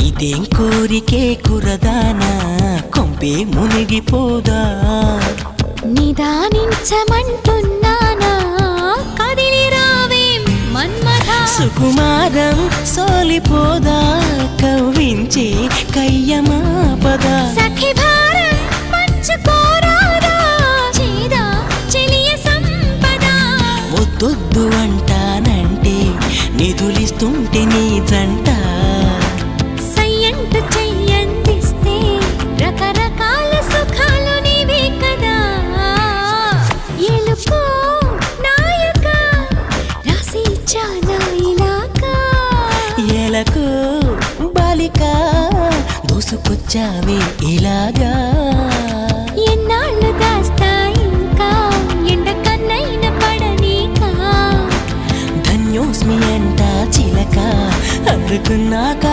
ఇదేం కోరికే కురదానా కొంపే మునిగిపోదా నిదానించమంటున్నానా కదిలి రావేం మన్మథ సుకుమారం సోలిపోదా కవ్వించే కయ్యమాపదా సఖి భారం పంచుకోరాదా చేదా చెలియ సంపద వద్దొద్దు అంటానంటే నిధులిస్తుంటే నీ జంట సయ్యంటు చెయ్యందిస్తే రకరకాల సుఖాలు నీవే కదా ఎలుకో నాయక రాసి చానా ఇలాకా ఎలకు బాలిక దూసుకొచ్చావే ఇలాగా ఎన్నాళ్ళు దాస్తా ఇంకా ఎండ కన్నైన పడనీకా ధన్యోస్మి అంట చిలక అందుకున్నాక